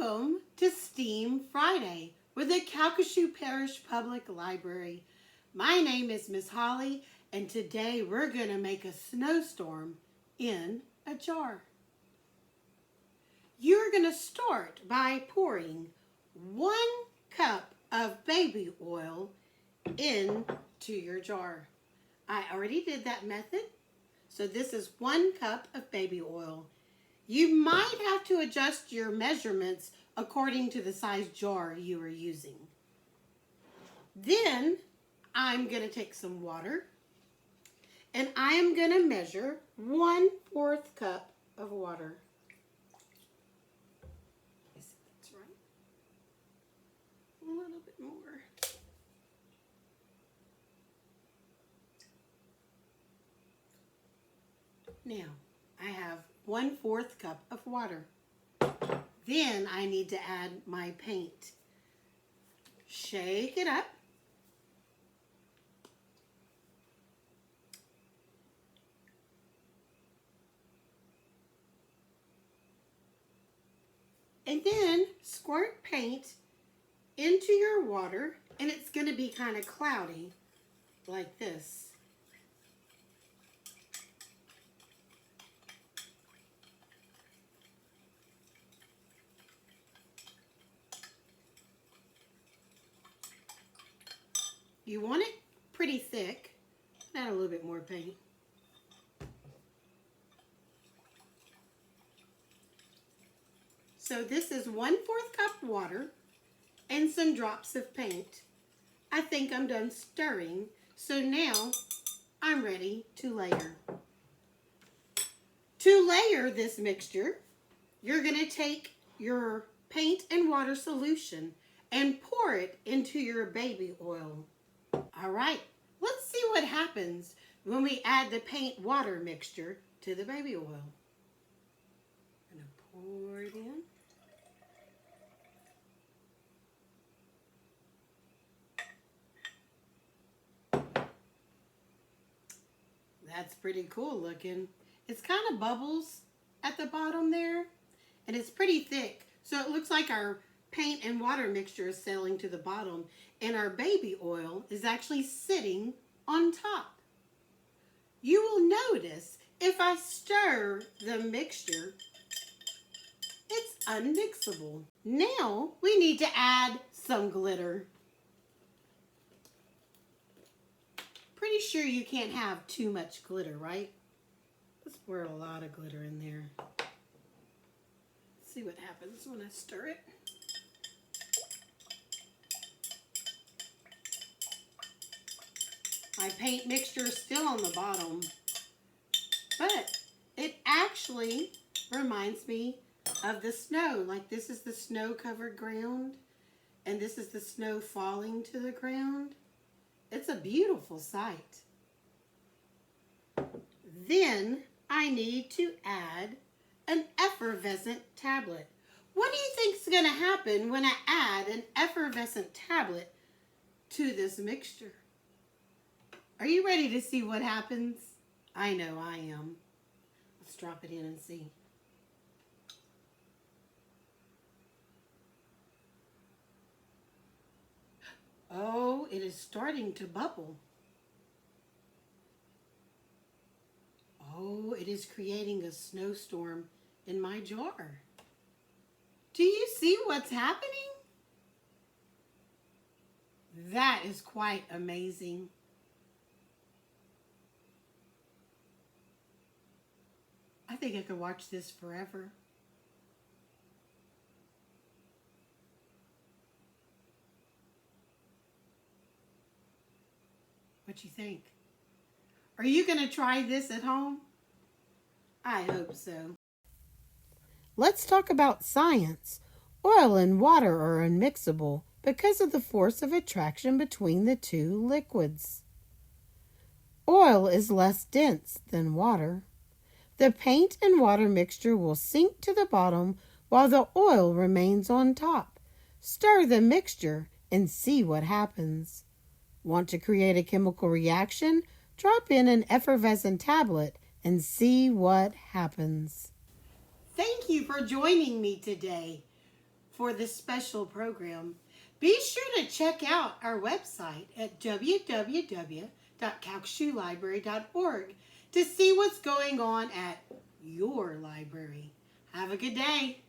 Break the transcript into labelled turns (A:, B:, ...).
A: Welcome to STEAM Friday with the Calcasieu Parish Public Library. My name is Miss Holly, and today we're going to make a snowstorm in a jar. You're going to start by pouring 1 cup of baby oil into your jar. I already did that method, so this is 1 cup of baby oil. You might have to adjust your measurements according to the size jar you are using. Then I'm going to take some water and I am going to measure 1/4 cup of water. Let me see if that's right. A little bit more. Now, I have 1/4 cup of water. Then I need to add my paint. Shake it up. And then squirt paint into your water, and it's going to be kind of cloudy like this. You want it pretty thick. Add a little bit more paint. So this is 1/4 cup water and some drops of paint. I think I'm done stirring, so now I'm ready to layer. To layer this mixture, you're going to take your paint and water solution and pour it into your baby oil. All right, let's see what happens when we add the paint water mixture to the baby oil. I'm going to pour it in. That's pretty cool looking. It's kind of bubbles at the bottom there, and it's pretty thick. So it looks like our paint and water mixture is settling to the bottom, and our baby oil is actually sitting on top. You will notice if I stir the mixture, it's unmixable. Now we need to add some glitter. Pretty sure you can't have too much glitter, right? Let's pour a lot of glitter in there. Let's see what happens when I stir it. My paint mixture is still on the bottom, but it actually reminds me of the snow. Like this is the snow-covered ground, and this is the snow falling to the ground. It's a beautiful sight. Then I need to add an effervescent tablet. What do you think is going to happen when I add an effervescent tablet to this mixture? Are you ready to see what happens? I know I am. Let's drop it in and see. Oh, it is starting to bubble. Oh, it is creating a snowstorm in my jar. Do you see what's happening? That is quite amazing. I think I could watch this forever. What you think? Are you going to try this at home? I hope so. Let's talk about science. Oil and water are unmixable because of the force of attraction between the two liquids. Oil is less dense than water. The paint and water mixture will sink to the bottom while the oil remains on top. Stir the mixture and see what happens. Want to create a chemical reaction? Drop in an effervescent tablet and see what happens. Thank you for joining me today. for this special program. Be sure to check out our website at www.calcasieulibrary.org to see what's going on at your library. Have a good day.